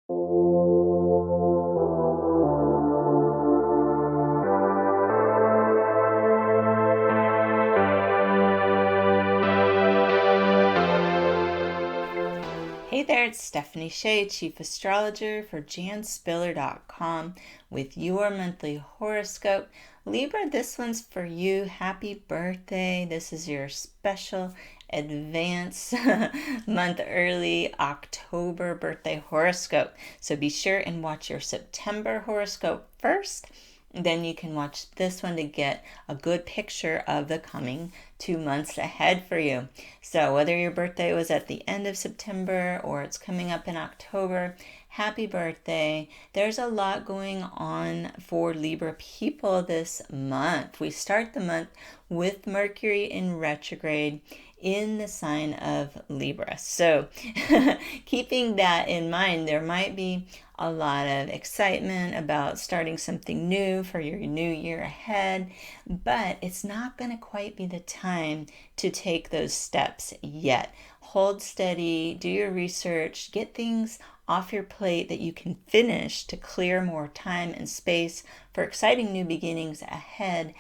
Hey there, it's Stephanie Shea, Chief Astrologer for janspiller.com with your monthly horoscope. Libra, this one's for you. Happy birthday. This is your special advance month early October birthday horoscope. So be sure and watch your September horoscope first. Then you can watch this one to get a good picture of the coming 2 months ahead for you. So whether your birthday was at the end of September or it's coming up in October, happy birthday. There's a lot going on for Libra people this month. We start the month with Mercury in retrograde in the sign of Libra. So keeping that in mind, there might be a lot of excitement about starting something new for your new year ahead, but it's not going to quite be the time to take those steps yet. Hold steady, do your research, get things off your plate that you can finish to clear more time and space for exciting new beginnings ahead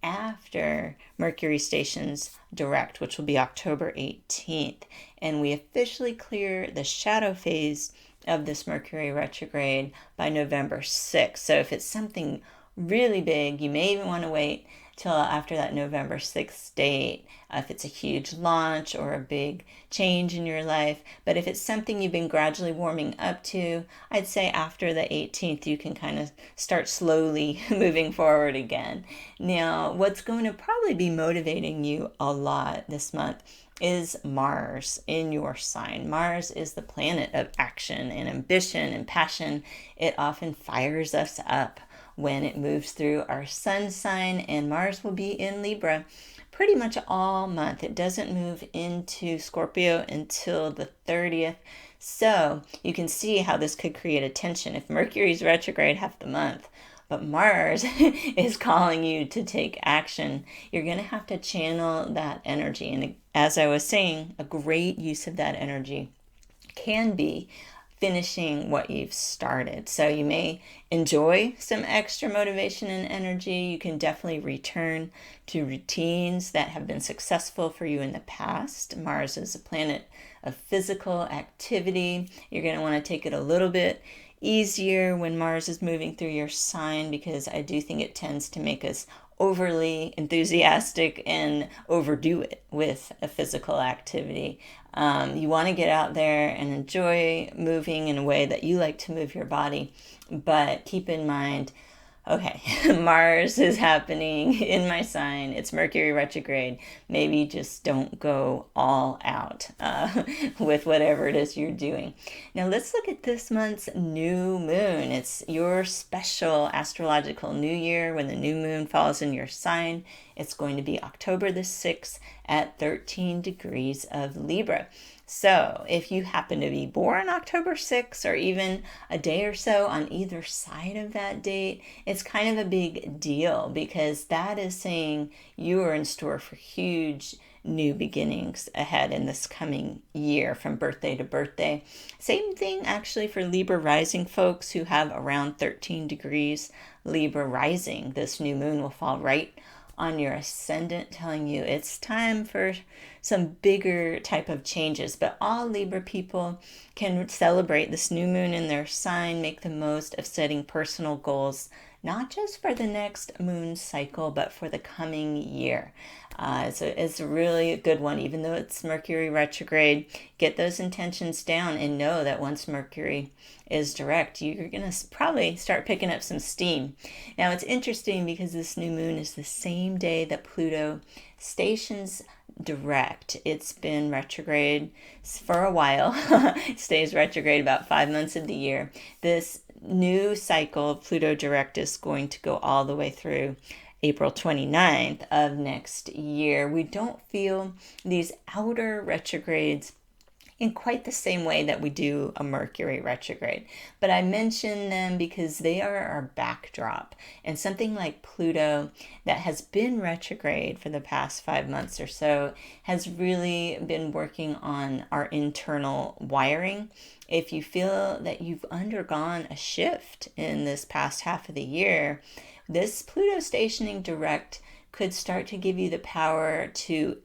after Mercury stations direct, which will be October 18th. And we officially clear the shadow phase of this Mercury retrograde by November 6th. So if it's something really big, you may even want to wait till after that November 6th date, if it's a huge launch or a big change in your life. But if it's something you've been gradually warming up to, I'd say after the 18th, you can kind of start slowly moving forward again. Now, what's going to probably be motivating you a lot this month is Mars in your sign. Mars is the planet of action and ambition and passion. It often fires us up when it moves through our sun sign, and Mars will be in Libra pretty much all month. It doesn't move into Scorpio until the 30th. So you can see how this could create a tension if Mercury's retrograde half the month, but Mars is calling you to take action. You're going to have to channel that energy. And as I was saying, a great use of that energy can be finishing what you've started. So you may enjoy some extra motivation and energy. You can definitely return to routines that have been successful for you in the past. Mars is a planet of physical activity. You're going to want to take it a little bit easier when Mars is moving through your sign, because I do think it tends to make us overly enthusiastic and overdo it with a physical activity. You want to get out there and enjoy moving in a way that you like to move your body, but keep in mind, okay, Mars is happening in my sign. It's Mercury retrograde. Maybe just don't go all out with whatever it is you're doing. Now let's look at this month's new moon. It's your special astrological new year when the new moon falls in your sign. It's going to be October the 6th at 13 degrees of Libra. So if you happen to be born October 6th or even a day or so on either side of that date, it's kind of a big deal, because that is saying you are in store for huge new beginnings ahead in this coming year from birthday to birthday. Same thing actually for Libra rising folks who have around 13 degrees Libra rising. This new moon will fall right on your ascendant, telling you it's time for some bigger type of changes. But all Libra people can celebrate this new moon in their sign, make the most of setting personal goals, not just for the next moon cycle, but for the coming year. It's a really good one, even though it's Mercury retrograde. Get those intentions down and know that once Mercury is direct, you're going to probably start picking up some steam. Now, it's interesting because this new moon is the same day that Pluto stations direct. It's been retrograde for a while. It stays retrograde about 5 months of the year. This new cycle of Pluto direct is going to go all the way through April 29th of next year. We don't feel these outer retrogrades in quite the same way that we do a Mercury retrograde. But I mention them because they are our backdrop. And something like Pluto, that has been retrograde for the past 5 months or so, has really been working on our internal wiring. If you feel that you've undergone a shift in this past half of the year, this Pluto stationing direct could start to give you the power to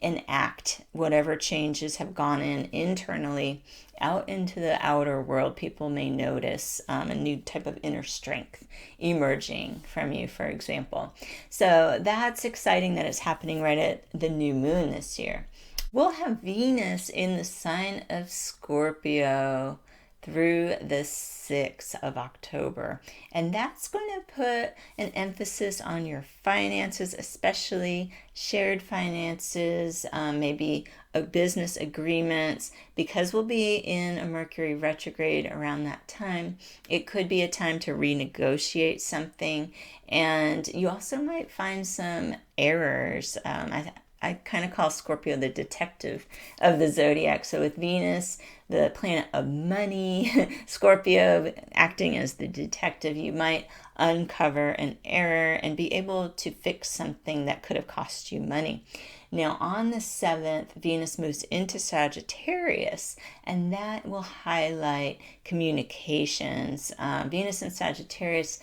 enact whatever changes have gone in internally out into the outer world. People may notice a new type of inner strength emerging from you, for example. So that's exciting that it's happening right at the new moon this year. We'll have Venus in the sign of Scorpio through the 6th of October. And that's going to put an emphasis on your finances, especially shared finances, maybe business agreements. Because we'll be in a Mercury retrograde around that time, it could be a time to renegotiate something. And you also might find some errors. I kind of call Scorpio the detective of the zodiac. So with Venus, the planet of money, Scorpio acting as the detective, you might uncover an error and be able to fix something that could have cost you money. Now, on the 7th, Venus moves into Sagittarius, and that will highlight communications. Venus in Sagittarius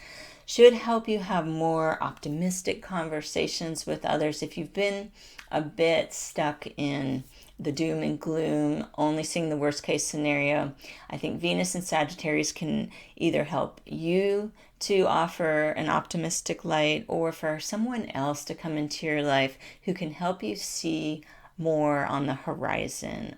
should help you have more optimistic conversations with others. If you've been a bit stuck in the doom and gloom, only seeing the worst case scenario, I think Venus and Sagittarius can either help you to offer an optimistic light or for someone else to come into your life who can help you see more on the horizon.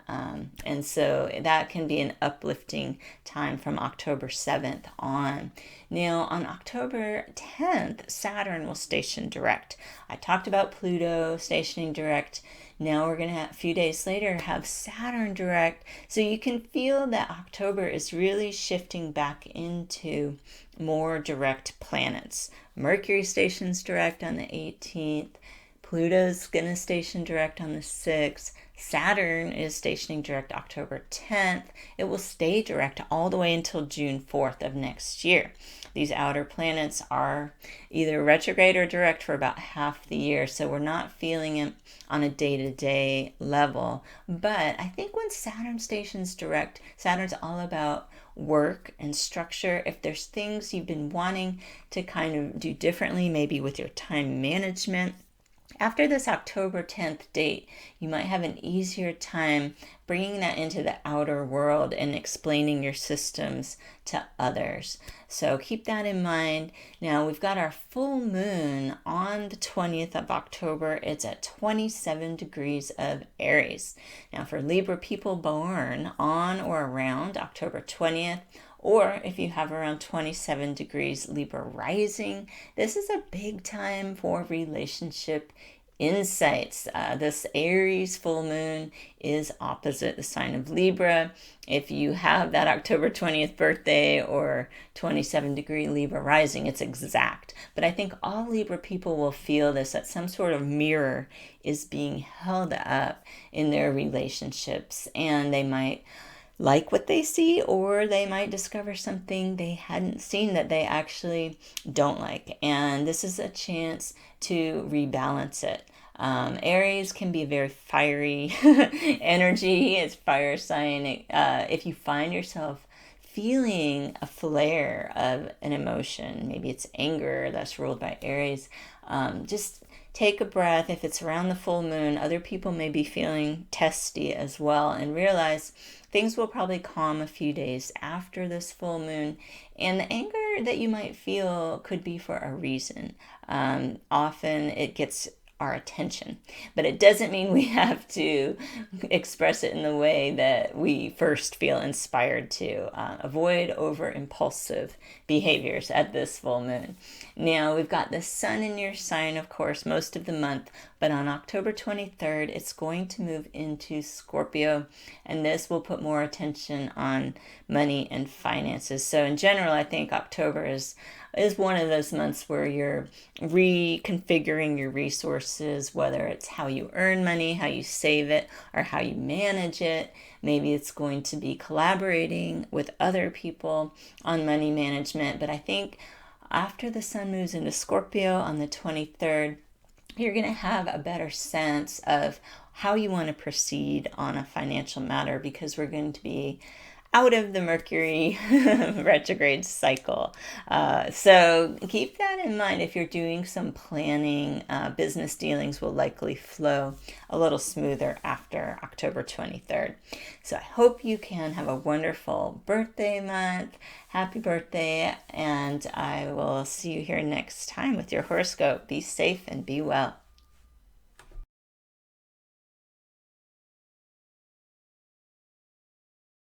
And so that can be an uplifting time from October 7th on. Now, on October 10th, Saturn will station direct. I talked about Pluto stationing direct. Now we're going to, a few days later, have Saturn direct. So you can feel that October is really shifting back into more direct planets. Mercury stations direct on the 18th. Pluto's going to station direct on the 6th. Saturn is stationing direct October 10th. It will stay direct all the way until June 4th of next year. These outer planets are either retrograde or direct for about half the year, so we're not feeling it on a day-to-day level. But I think when Saturn stations direct, Saturn's all about work and structure. If there's things you've been wanting to kind of do differently, maybe with your time management, after this October 10th date, you might have an easier time bringing that into the outer world and explaining your systems to others. So keep that in mind. Now we've got our full moon on the 20th of October. It's at 27 degrees of Aries. Now for Libra people born on or around October 20th, or if you have around 27 degrees Libra rising, this is a big time for relationship insights. This Aries full moon is opposite the sign of Libra. If you have that October 20th birthday or 27 degree Libra rising, it's exact. But I think all Libra people will feel this, that some sort of mirror is being held up in their relationships, and they might like what they see, or they might discover something they hadn't seen that they actually don't like. And this is a chance to rebalance it. Aries can be a very fiery energy. It's fire sign. If you find yourself feeling a flare of an emotion, maybe it's anger that's ruled by Aries, just take a breath. If it's around the full moon, other people may be feeling testy as well, and realize things will probably calm a few days after this full moon. And the anger that you might feel could be for a reason. Often it gets our attention, but it doesn't mean we have to express it in the way that we first feel inspired to. Avoid over impulsive behaviors at this full moon. Now we've got the sun in your sign, of course, most of the month, but on October 23rd, it's going to move into Scorpio, and this will put more attention on money and finances. So in general, I think October is is one of those months where you're reconfiguring your resources, whether it's how you earn money, how you save it, or how you manage it. Maybe it's going to be collaborating with other people on money management. But I think after the sun moves into Scorpio on the 23rd, you're going to have a better sense of how you want to proceed on a financial matter, because we're going to be out of the Mercury retrograde cycle. So keep that in mind. If you're doing some planning, business dealings will likely flow a little smoother after October 23rd. So I hope you can have a wonderful birthday month. Happy birthday, and I will see you here next time with your horoscope. Be safe and be well.